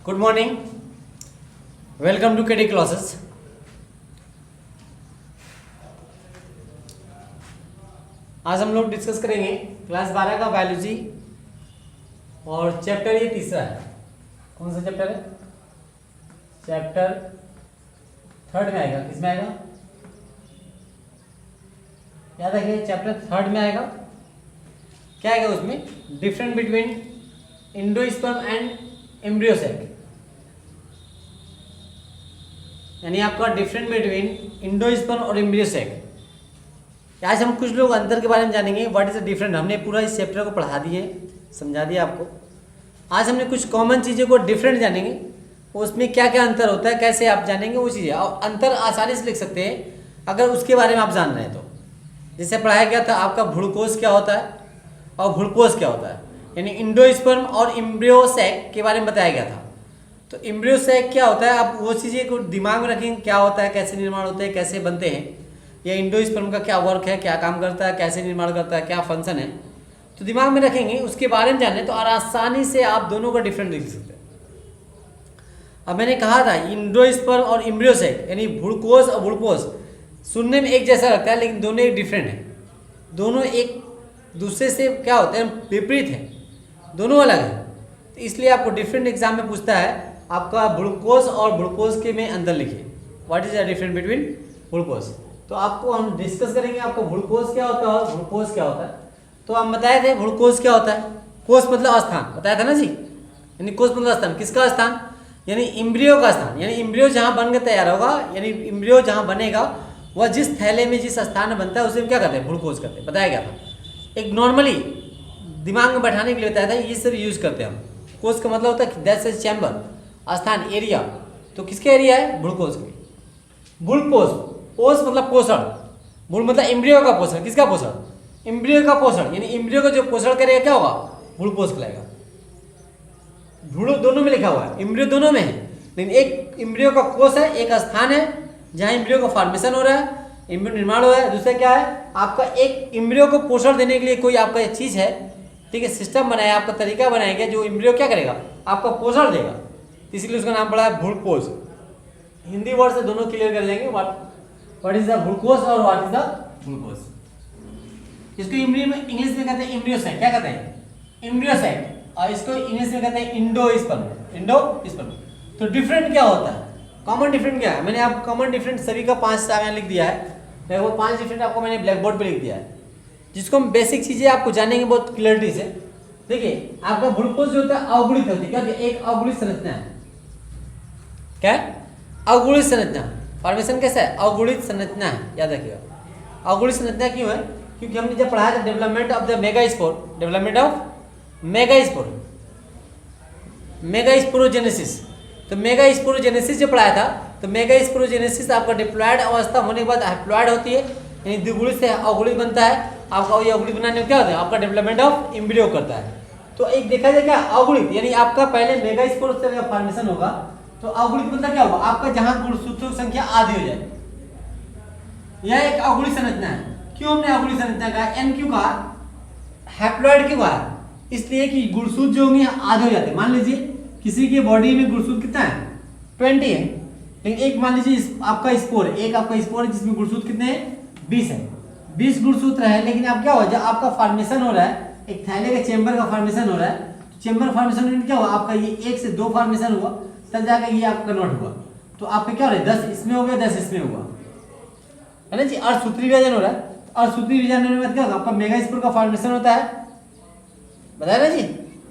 Good morning, welcome to KD classes. आज हम लोग डिस्कस करेंगे क्लास 12 का बायोलॉजी और चैप्टर ये तीसरा है। कौन सा चैप्टर है? चैप्टर थर्ड में आएगा। किस में आएगा? याद रखिए, चैप्टर थर्ड में आएगा। क्या आएगा उसमें? Different between endosperm and embryo sac, यानी आपका डिफरेंट बिटवीन एंडोस्पर्म और एम्ब्रियो सैक। आज हम कुछ लोग अंतर के बारे में जानेंगे। What is the different. हमने पूरा इस चैप्टर को पढ़ा दिए, समझा दिया आपको। आज हमने कुछ कॉमन चीज़ों को डिफरेंट जानेंगे, उसमें क्या क्या अंतर होता है, कैसे आप जानेंगे वो चीज़ें। और अंतर आसानी से लिख सकते हैं अगर उसके बारे में आप जान रहे हैं तो। जैसे पढ़ाया गया था आपका भ्रूकोष क्या होता है और भ्रूकोष क्या होता है, यानी एंडोस्पर्म और एम्ब्रियो सैक के बारे में बताया गया था। तो एम्ब्रियो सैक क्या होता है, आप वो चीज़ें को दिमाग में रखेंगे, क्या होता है, कैसे निर्माण होते हैं, कैसे बनते हैं, या एंडोस्पर्म का क्या वर्क है, क्या काम करता है, कैसे निर्माण करता है, क्या फंक्शन है, तो दिमाग में रखेंगे। उसके बारे में जाने तो आसानी से आप दोनों का डिफरेंट लिख सकते हैं। अब मैंने कहा था एंडोस्पर्म और एम्ब्रियो सैक, यानी भ्रूकोष और भ्रूपोष सुनने में एक जैसा लगता है, लेकिन दोनों एक डिफरेंट है। दोनों एक दूसरे से क्या होते हैं, विपरीत है, दोनों अलग है। तो इसलिए आपको डिफरेंट एग्जाम में पूछता है आपका भ्रूकोष और भ्रूपोष के में अंतर लिखिए। What is the difference between भ्रूकोष। तो आपको हम डिस्कस करेंगे आपको भ्रूकोष क्या होता है और भ्रूपोष क्या होता है। तो हम बताए थे भ्रूकोष क्या होता है। कोष मतलब स्थान, बताया था ना जी, यानी कोष मतलब स्थान। किसका स्थान? यानी एम्ब्रियो का स्थान, यानी एम्ब्रियो जहाँ बन के तैयार होगा, यानी एम्ब्रियो जहाँ बनेगा वह जिस थैले में जिस स्थान में बनता है उसे हम क्या कहते हैं? भ्रूकोष कहते हैं। बताया गया था। एक नॉर्मली दिमाग में बैठाने के लिए बताया था, ये सब यूज करते हैं हम। कोष का मतलब होता है दैट्स ए चैम्बर, स्थान, एरिया। तो किसके एरिया है? भ्रूकोष के। भ्रूपोष, पोष मतलब पोषण, भ्रूण मतलब एम्ब्रियो का पोषण। किसका पोषण? एम्ब्रियो का पोषण, यानी एम्ब्रियो का जो पोषण करेगा क्या होगा? भ्रूपोष कहलाएगा। भ्रूण दोनों में लिखा हुआ है, एम्ब्रियो दोनों में है, लेकिन एक एम्ब्रियो का कोष है, एक स्थान है जहाँ एम्ब्रियो का फॉर्मेशन हो रहा है, एम्ब्रियो निर्माण हो रहा है। दूसरा क्या है, आपका एक एम्ब्रियो को पोषण देने के लिए कोई आपका चीज है, ठीक है, सिस्टम बनाया, आपका तरीका बनाया गया जो एम्ब्रियो क्या करेगा? आपका पोषण देगा। इसलिए उसका नाम पड़ा है भ्रूपोष। हिंदी वर्ड से दोनों क्लियर कर जाएंगे, व्हाट इज द भ्रूकोष और व्हाट इज द भ्रूपोष। इसको इंग्लिश में कहते हैं एम्ब्रियो सैक। क्या कहते हैं? Embryo sac. और इसको इंग्लिश में कहते हैं एंडोस्पर्म। एंडोस्पर्म। तो डिफरेंट क्या होता है, कॉमन डिफरेंट क्या है? मैंने आप कॉमन डिफरेंट सभी का 5 यहाँ लिख दिया है। वो 5 डिफरेंट आपको मैंने ब्लैक बोर्ड पे लिख दिया है, जिसको हम बेसिक चीजें आपको जानेंगे बहुत क्लियरिटी से। देखिए आपका भ्रूकोष जो होता है अवगुणित होती है। क्या? एक अवगुणित संरचना है। क्या? अवगुणित संरचना। फॉर्मेशन कैसा है? अवगुणित संरचना है, याद रखिएगा। अवगुणित संरचना क्यों है? क्योंकि हमने जब पढ़ाया था development of the megaspore, development of megaspore, megasporogenesis. तो मेगास्पोरोजेनेसिस जो पढ़ाया था, तो मेगास्पोरोजेनेसिस आपका डिप्लॉयड अवस्था होने के बाद हैप्लॉयड होती है, यानी द्विगुणित से अवगुणित बनता है। आपका ये अवगुणित बनाने में क्या होता है? आपका डेवलपमेंट ऑफ एम्ब्रियो करता है। तो एक देखा जाए क्या अवगुणित, यानी आपका पहले मेगास्पोर से का फॉर्मेशन होगा, तो अवगुणित मतलब क्या होगा? आपका जहां गुणसूत्रों की संख्या आधी हो जाए, यह एक अवगुणित संरचना है। क्यों हमने अवगुणित संरचना कहा? एन क्यों कहा? हैप्लॉयड क्यों कहा? इसलिए कि गुणसूत्र जो होंगे आधे हो जाते हैं। मान लीजिए किसी की बॉडी में गुणसूत्र कितना है? 20 है, लेकिन एक मान लीजिए आपका स्पोर है, एक आपका स्पोर है जिसमें गुणसूत्र कितने हैं? 20 है। 20 गुणसूत्र है, लेकिन अब क्या हुआ, जब आपका फॉर्मेशन हो रहा है, एक थैले के चेंबर का फॉर्मेशन हो रहा है, तो चेंबर फॉर्मेशन में क्या हुआ? आपका ये 1 से 2 फॉर्मेशन हुआ, तब जाकर ये आपका कन्वर्ट हुआ। तो आपका क्या हो रहा है? 10 इसमें हो गया, 10 इसमें हुआ, है ना जी। अर्धसूत्री विभाजन हो रहा है। अर्धसूत्री विभाजन होने के बाद क्या होगा? आपका मेगास्पोर का फॉर्मेशन होता है, बताया ना जी।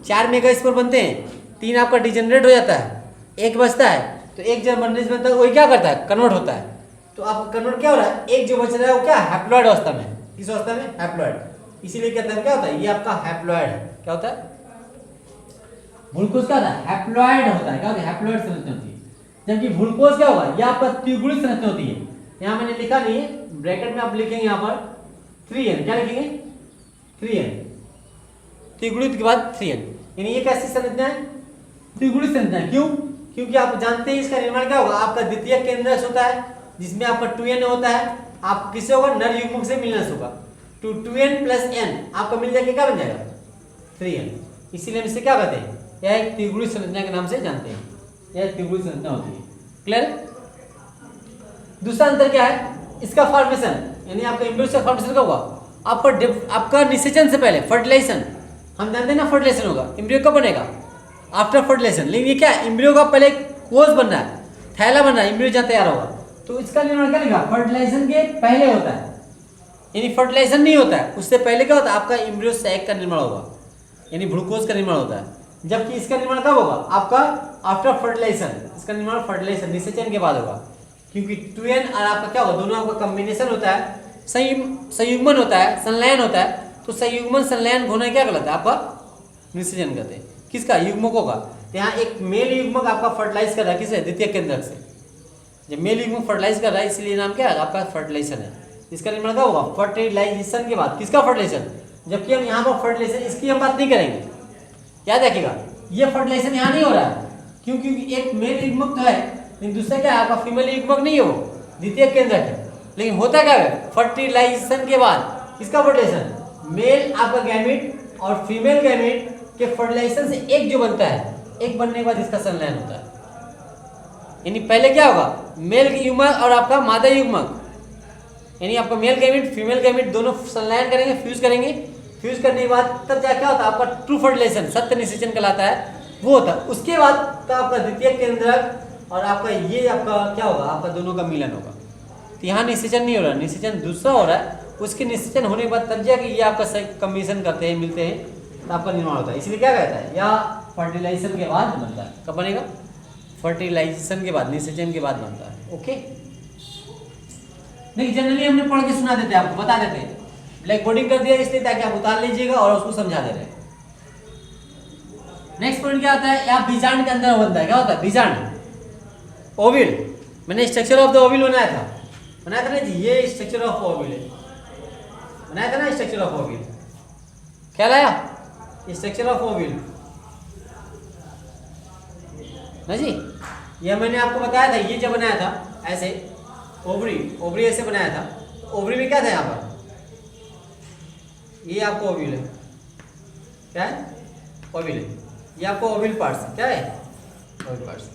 4 मेगास्पोर बनते हैं, 3 आपका डिजेनरेट हो जाता है, 1 बचता है। तो एक जब बनने से बनता है वही क्या करता है? कन्वर्ट होता है। तो आपका कन्वर्ट क्या हो रहा है? एक जो बच रहा है वो क्या? हैप्लॉयड अवस्था में। किस अवस्था में? हैप्लॉयड। इसीलिए कहते हैं क्या होता है? ये आपका हैप्लॉयड है। क्या होता है? भ्रूकोष क्या होता है? हैप्लॉयड होता है। क्या होता है? हैप्लॉयड संरचना होती है। जबकि भ्रूकोष क्या होगा? ये आपका त्रिगुणित संरचना होती है। यहाँ मैंने लिखा नहीं है, ब्रैकेट में आप लिखेंगे यहाँ पर 3n। क्या लिखेंगे? 3n। त्रिगुणित के बाद 3n, यानी ये कैसी संरचना है? त्रिगुणित संरचना है। क्यों? क्योंकि आप जानते हैं इसका निर्माण क्या होगा? आपका द्वितीयक केंद्रक होता है, जिसमें आपका 2n होता है। आप किससे होगा? नर युग्मक से मिलना होगा। तो 2n + n आपका मिल जाएगा, क्या बन जाएगा? 3n। इसीलिए हम इसे क्या कहते हैं? यह एक त्रिगुणित संरचना के नाम से जानते हैं। यह त्रिभुज संरचना होती है। क्लियर? दूसरा अंतर क्या है, इसका फॉर्मेशन यानी आपका एम्ब्रियो से फॉर्मेशन कब होगा, आपका निषेचन से पहले फर्टिलाइजेशन, हम जानते हैं ना फर्टिलाइजेशन होगा, एम्ब्रियो कब बनेगा, आफ्टर फर्टिलाइजेशन। लेकिन ये क्या है, एम्ब्रियो का पहले कोष बन रहा है, थैला बन रहा है, एम्ब्रियो जहाँ तैयार होगा, तो इसका निर्माण क्या लिखा, फर्टिलाइजेशन के पहले होता है, यानी फर्टिलाइजेशन नहीं होता है, उससे पहले क्या होता है, आपका एम्ब्रियो सैक का निर्माण होगा, यानी भ्रूकोष का निर्माण होता है। जबकि इसका निर्माण कब होगा, आपका आफ्टर फर्टिलाइजेशन, इसका निर्माण फर्टिलाइजेशन निषेचन के बाद होगा, क्योंकि 2n और आपका क्या होगा, दोनों आपका कॉम्बिनेशन होता है, संयुग्मन होता है, संलयन होता है, तो संयुग्मन संलयन होना क्या कहलाता है, आपका निषेचन कहते हैं। किसका, युग्मकों का। यहाँ एक मेल युग्मक आपका फर्टिलाइज कर रहा है, किससे, द्वितीय केंद्रक से। जब मेल युग्मक फर्टिलाइज कर रहा है, इसलिए नाम क्या है, आपका फर्टिलाइजेशन है। इसका निर्माण क्या होगा, फर्टिलाइजेशन के बाद। किसका फर्टिलाइजेशन, जबकि हम यहाँ पर फर्टिलाइजेशन इसकी हम बात नहीं करेंगे, याद रखिएगा, ये फर्टिलाइजेशन यहाँ नहीं हो रहा है, क्योंकि एक मेल युग्मक तो है, लेकिन दूसरा क्या है, आपका फीमेल युग्मक नहीं है, वो द्वितीय केंद्रक है। लेकिन होता क्या है, फर्टिलाइजेशन के बाद किसका फर्टिलाइजेशन, मेल आपका गैमेट और फीमेल गैमेट के फर्टिलाइजेशन से एक जो बनता है, एक बनने के बाद इसका संलयन होता है। यानी पहले क्या होगा, मेल युग्मक और आपका मादा युग्मक, यानी आपका मेल गैमेट फीमेल गैमेट दोनों संलयन करेंगे, फ्यूज करेंगे, फ्यूज करने के बाद तब क्या होता है, आपका ट्रू फर्टिलाइजेशन, सत्य निषेचन कहलाता है, वो होता है। उसके बाद तो आपका द्वितीय केंद्रक और आपका ये आपका क्या होगा, आपका दोनों का मिलन होगा। तो यहाँ निषेचन नहीं हो रहा, निषेचन दूसरा हो रहा है, उसके निषेचन होने के बाद तब जाके ये आपका कम्बिनेशन करते हैं, मिलते हैं, तो आपका निर्माण होता है। इसलिए क्या कहता है, या फर्टिलाइजेशन के बाद बनता है। कब बनेगा, फर्टिलाइजेशन के बाद, निषेचन के बाद बनता है। ओके, नहीं जनरली हमने पढ़ के सुना देते हैं, आपको बता देते हैं, ब्लैक बोर्डिंग कर दिया इसलिए ताकि आप उतार लीजिएगा और उसको समझा दे रहे हैं। नेक्स्ट पॉइंट क्या आता है, या बीजांड के अंदर बनता है, क्या होता है बीजांड, ओविल। मैंने स्ट्रक्चर ऑफ द ओविल बनाया था ना जी, ये स्ट्रक्चर ऑफ ओविल है, बनाया था ना स्ट्रक्चर ऑफ ओविल, क्या लाया, स्ट्रक्चर ऑफ ओविल ना जी, ये मैंने आपको बताया था। ये जब बनाया था ऐसे, ओवरी ऐसे बनाया था। ओवरी में क्या था, यहाँ पर ये आपको ओविल है, क्या है, ओविल है, ये आपको ओविल पार्ट्स क्या है, ओविल पार्ट्स।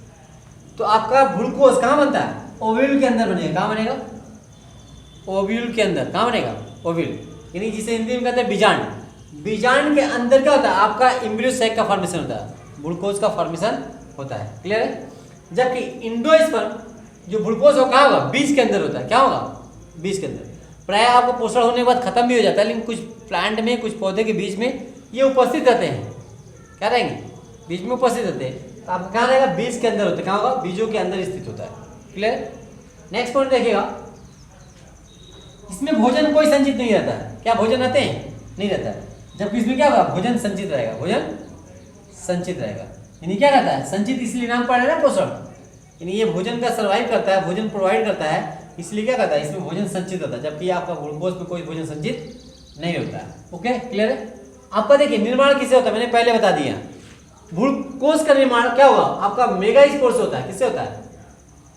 तो आपका भ्रूकोष कहाँ बनता है, ओव्यूल के अंदर बनेगा। कहाँ बनेगा, ओव्यूल के अंदर। कहाँ बनेगा, ओव्यूल, यानी जिसे हिंदी में कहते हैं बीजांड। बीजांड के अंदर क्या होता है, आपका एम्ब्रियो सैक का फॉर्मेशन होता है, भ्रूकोष का फॉर्मेशन होता है। क्लियर है? जबकि इंडोस्पर्म जो भ्रूकोष हो कहाँ होगा, बीज के अंदर होता है। क्या होगा, बीज के अंदर। प्राय आपको पोषण होने के बाद खत्म भी हो जाता है, लेकिन कुछ प्लांट में, कुछ पौधे के बीज में ये उपस्थित रहते हैं। क्या रहेंगे, बीज में उपस्थित रहते हैं। तो आपका कहाँ रहेगा, बीज के अंदर होता है। कहाँ होगा, बीजों के अंदर स्थित होता है। क्लियर? नेक्स्ट पॉइंट देखिएगा, इसमें भोजन कोई संचित नहीं रहता है। क्या भोजन रहते हैं, नहीं रहता है। जबकि इसमें क्या होगा, भोजन संचित रहेगा, भोजन संचित रहेगा। यानी क्या कहता है, संचित इसलिए नाम पड़ रहा है ना, पोषण, यानी ये भोजन का सर्वाइव करता है, भोजन प्रोवाइड करता है, इसलिए क्या कहता है, इसमें भोजन संचित होता है। जबकि आपका ग्लूकोज में कोई भोजन संचित नहीं होता है। ओके, क्लियर है? आपका देखिए निर्माण किससे होता है, मैंने पहले बता दिया। ग्लूकोज का निर्माण क्या होगा, आपका मेगा स्पोर से होता है। किससे होता है,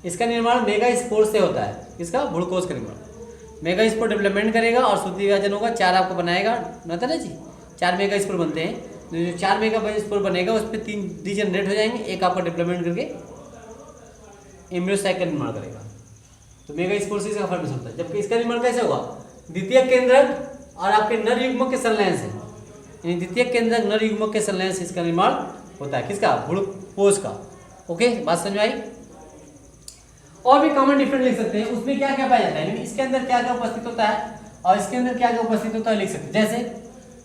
इसका निर्माण मेगा स्पोर से होता है। इसका ग्लूकोज का निर्माण मेगा स्पोर डेवलपमेंट करेगा और शुद्ध विभाजन होगा, 4 आपको बनाएगा, ना जी, 4 मेगा स्पोर बनते हैं। जो 4 मेगा स्पोर बनेगा उस पर 3 डीजनरेट हो जाएंगे, एक आपका डेवलपमेंट करके एम्ब्रियो सैक का निर्माण करेगा। तो मेगा स्पोर से इसका फॉर्मेशन होता है। जबकि इसका निर्माण कैसे होगा, द्वितीय केंद्रक और आपके नर युग्मक के संलयन से, यानी द्वितीय केंद्रक नर युग्मक के संलयन से इसका निर्माण होता है। किसका, ग्लूकोज का। ओके, बात समझ आई? और भी कॉमन डिफरेंट लिख सकते हैं, उसमें क्या क्या पाया जाता है, इसके अंदर क्या क्या उपस्थित होता है और इसके अंदर क्या क्या उपस्थित होता है लिख सकते हैं। जैसे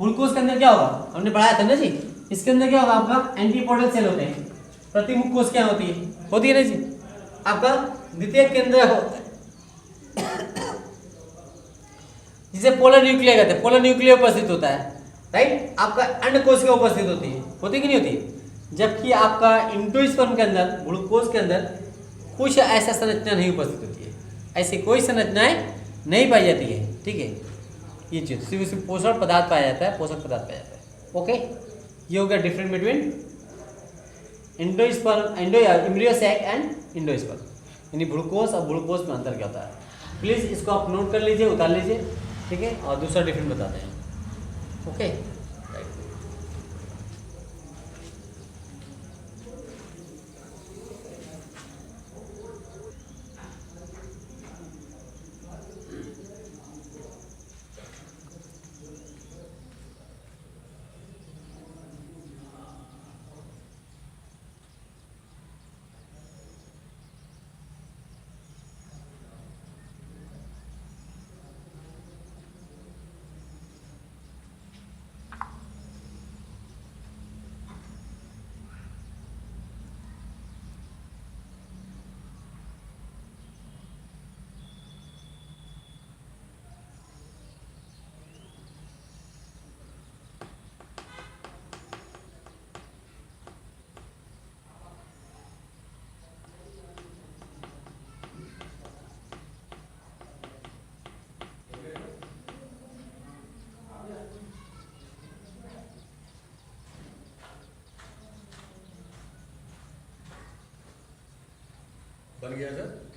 ग्लूकोज के अंदर क्या होगा, हमने पढ़ाया था ना जी, इसके अंदर क्या होगा, आपका एंटीपोडल सेल होते हैं। प्रतिमुख कोष क्या होती है ना जी, आपका द्वितीय केंद्र होता है जिसे पोलर न्यूक्लिया कहते हैं। पोलर न्यूक्लिया उपस्थित होता है, राइट। आपका अंड कोश क्या उपस्थित होती है कि नहीं होती। जबकि आपका एंडोस्पर्म के अंदर, ग्लूकोज के अंदर कुछ ऐसा संरचना नहीं उपस्थित होती है, ऐसी कोई संरचनाएं नहीं पाई जाती है। ठीक है, ये चीज सिर्फ पोषण पदार्थ पाया जाता है, पोषक पदार्थ पाया जाता है। ओके, ये हो गया different between endosperm, embryo sac and endosperm, यानी ग्लूकोज और ग्लूकोज में अंतर क्या होता है। प्लीज इसको आप नोट कर लीजिए, उतार लीजिए, ठीक है। और दूसरा डिफरेंट बताते हैं। ओके, गया सर।